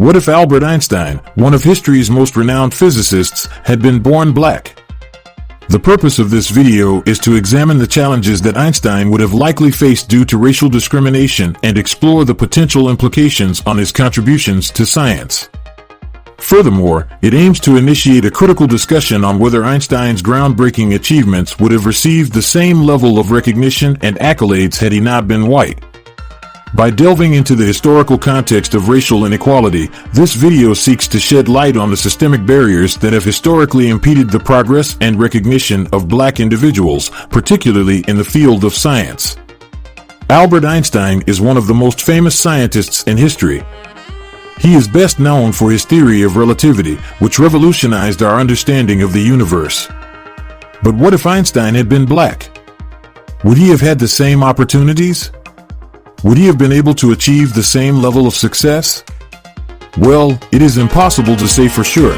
What if Albert Einstein, one of history's most renowned physicists, had been born black? The purpose of this video is to examine the challenges that Einstein would have likely faced due to racial discrimination and explore the potential implications on his contributions to science. Furthermore, it aims to initiate a critical discussion on whether Einstein's groundbreaking achievements would have received the same level of recognition and accolades had he not been white. By delving into the historical context of racial inequality, this video seeks to shed light on the systemic barriers that have historically impeded the progress and recognition of black individuals, particularly in the field of science. Albert Einstein is one of the most famous scientists in history. He is best known for his theory of relativity, which revolutionized our understanding of the universe. But what if Einstein had been black? Would he have had the same opportunities? Would he have been able to achieve the same level of success? Well, it is impossible to say for sure.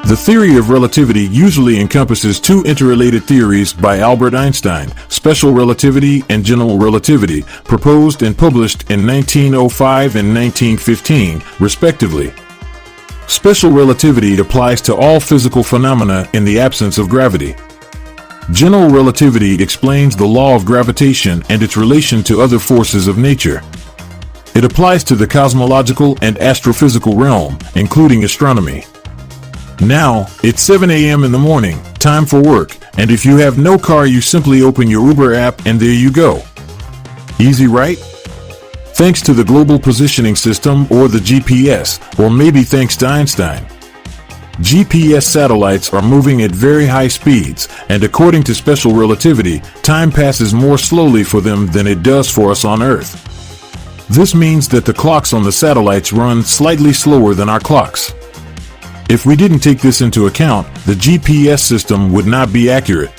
The theory of relativity usually encompasses two interrelated theories by Albert Einstein, special relativity and general relativity, proposed and published in 1905 and 1915, respectively. Special relativity applies to all physical phenomena in the absence of gravity. General relativity explains the law of gravitation and its relation to other forces of nature. It applies to the cosmological and astrophysical realm, including astronomy. Now, it's 7 a.m. in the morning, time for work, and if you have no car, you simply open your Uber app and there you go. Easy, right? Thanks to the Global Positioning System, or the GPS, or maybe thanks to Einstein. GPS satellites are moving at very high speeds, and according to special relativity, time passes more slowly for them than it does for us on Earth. This means that the clocks on the satellites run slightly slower than our clocks. If we didn't take this into account, the GPS system would not be accurate.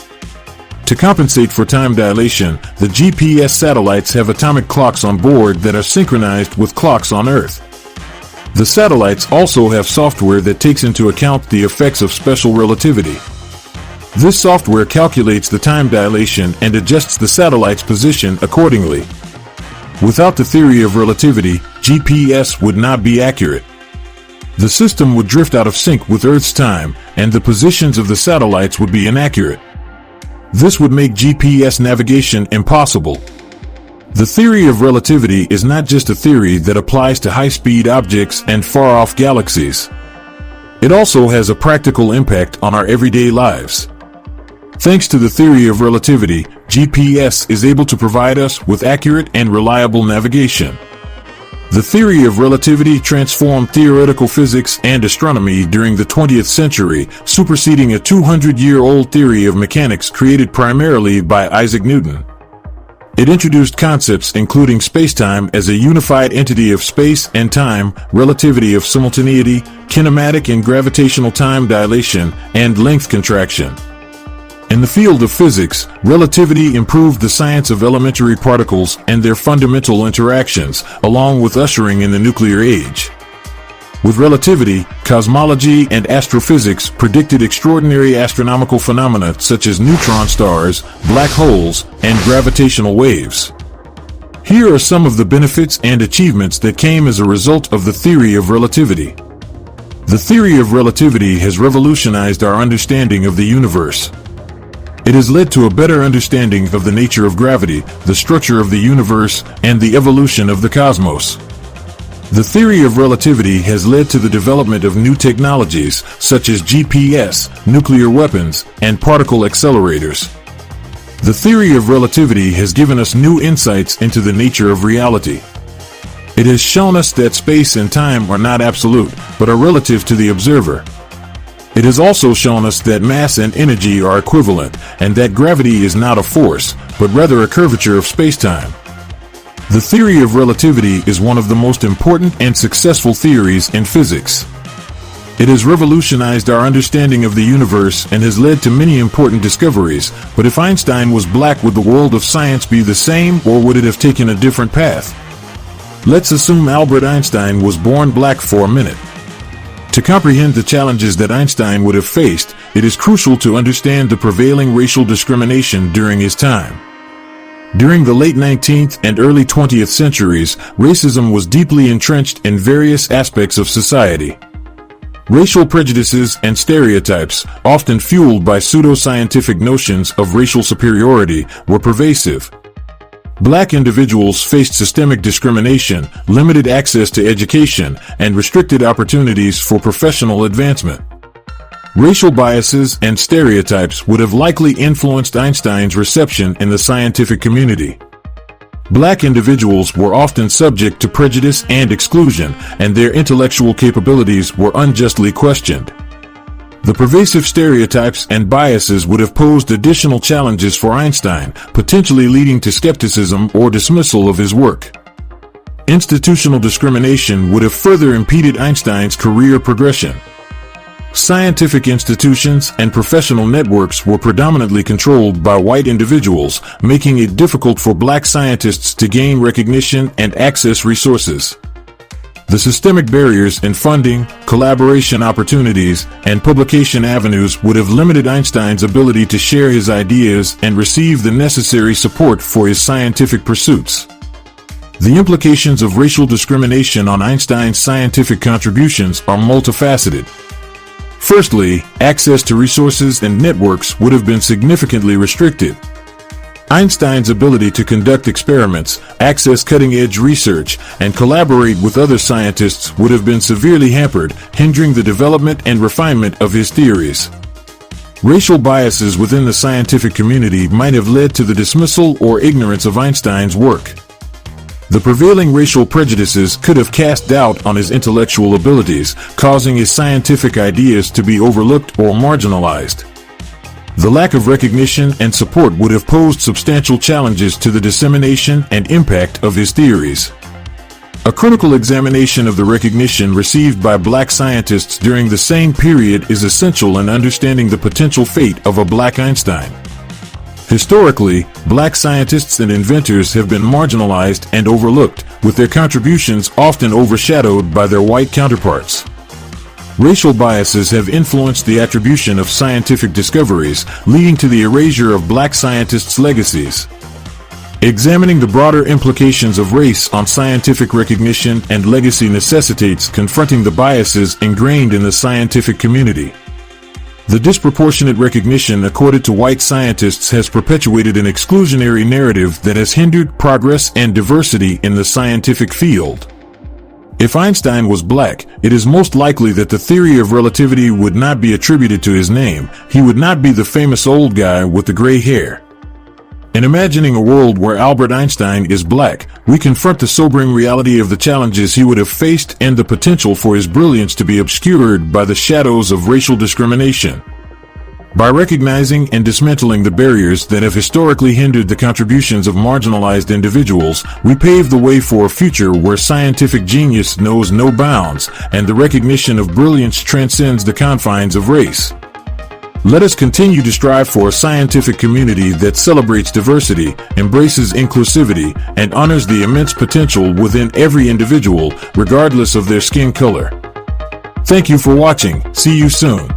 To compensate for time dilation, the GPS satellites have atomic clocks on board that are synchronized with clocks on Earth. The satellites also have software that takes into account the effects of special relativity. This software calculates the time dilation and adjusts the satellite's position accordingly. Without the theory of relativity, GPS would not be accurate. The system would drift out of sync with Earth's time, and the positions of the satellites would be inaccurate. This would make GPS navigation impossible. The theory of relativity is not just a theory that applies to high-speed objects and far-off galaxies. It also has a practical impact on our everyday lives. Thanks to the theory of relativity, GPS is able to provide us with accurate and reliable navigation. The theory of relativity transformed theoretical physics and astronomy during the 20th century, superseding a 200-year-old theory of mechanics created primarily by Isaac Newton. It introduced concepts including spacetime as a unified entity of space and time, relativity of simultaneity, kinematic and gravitational time dilation, and length contraction. In the field of physics, relativity improved the science of elementary particles and their fundamental interactions, along with ushering in the nuclear age. With relativity, cosmology and astrophysics predicted extraordinary astronomical phenomena such as neutron stars, black holes, and gravitational waves. Here are some of the benefits and achievements that came as a result of the theory of relativity. The theory of relativity has revolutionized our understanding of the universe. It has led to a better understanding of the nature of gravity, the structure of the universe, and the evolution of the cosmos. The theory of relativity has led to the development of new technologies such as GPS, nuclear weapons, and particle accelerators. The theory of relativity has given us new insights into the nature of reality. It has shown us that space and time are not absolute, but are relative to the observer. It has also shown us that mass and energy are equivalent, and that gravity is not a force, but rather a curvature of spacetime. The theory of relativity is one of the most important and successful theories in physics. It has revolutionized our understanding of the universe and has led to many important discoveries, but if Einstein was black, would the world of science be the same, or would it have taken a different path? Let's assume Albert Einstein was born black for a minute. To comprehend the challenges that Einstein would have faced, it is crucial to understand the prevailing racial discrimination during his time. During the late 19th and early 20th centuries, racism was deeply entrenched in various aspects of society. Racial prejudices and stereotypes, often fueled by pseudoscientific notions of racial superiority, were pervasive. Black individuals faced systemic discrimination, limited access to education, and restricted opportunities for professional advancement. Racial biases and stereotypes would have likely influenced Einstein's reception in the scientific community. Black individuals were often subject to prejudice and exclusion, and their intellectual capabilities were unjustly questioned. The pervasive stereotypes and biases would have posed additional challenges for Einstein, potentially leading to skepticism or dismissal of his work. Institutional discrimination would have further impeded Einstein's career progression. Scientific institutions and professional networks were predominantly controlled by white individuals, making it difficult for black scientists to gain recognition and access resources. The systemic barriers in funding, collaboration opportunities, and publication avenues would have limited Einstein's ability to share his ideas and receive the necessary support for his scientific pursuits. The implications of racial discrimination on Einstein's scientific contributions are multifaceted. Firstly, access to resources and networks would have been significantly restricted. Einstein's ability to conduct experiments, access cutting-edge research, and collaborate with other scientists would have been severely hampered, hindering the development and refinement of his theories. Racial biases within the scientific community might have led to the dismissal or ignorance of Einstein's work. The prevailing racial prejudices could have cast doubt on his intellectual abilities, causing his scientific ideas to be overlooked or marginalized. The lack of recognition and support would have posed substantial challenges to the dissemination and impact of his theories. A critical examination of the recognition received by black scientists during the same period is essential in understanding the potential fate of a black Einstein. Historically, black scientists and inventors have been marginalized and overlooked, with their contributions often overshadowed by their white counterparts. Racial biases have influenced the attribution of scientific discoveries, leading to the erasure of black scientists' legacies. Examining the broader implications of race on scientific recognition and legacy necessitates confronting the biases ingrained in the scientific community. The disproportionate recognition accorded to white scientists has perpetuated an exclusionary narrative that has hindered progress and diversity in the scientific field. If Einstein was black, it is most likely that the theory of relativity would not be attributed to his name. He would not be the famous old guy with the gray hair. In imagining a world where Albert Einstein is black, we confront the sobering reality of the challenges he would have faced and the potential for his brilliance to be obscured by the shadows of racial discrimination. By recognizing and dismantling the barriers that have historically hindered the contributions of marginalized individuals, we pave the way for a future where scientific genius knows no bounds and the recognition of brilliance transcends the confines of race. Let us continue to strive for a scientific community that celebrates diversity, embraces inclusivity, and honors the immense potential within every individual, regardless of their skin color. Thank you for watching. See you soon.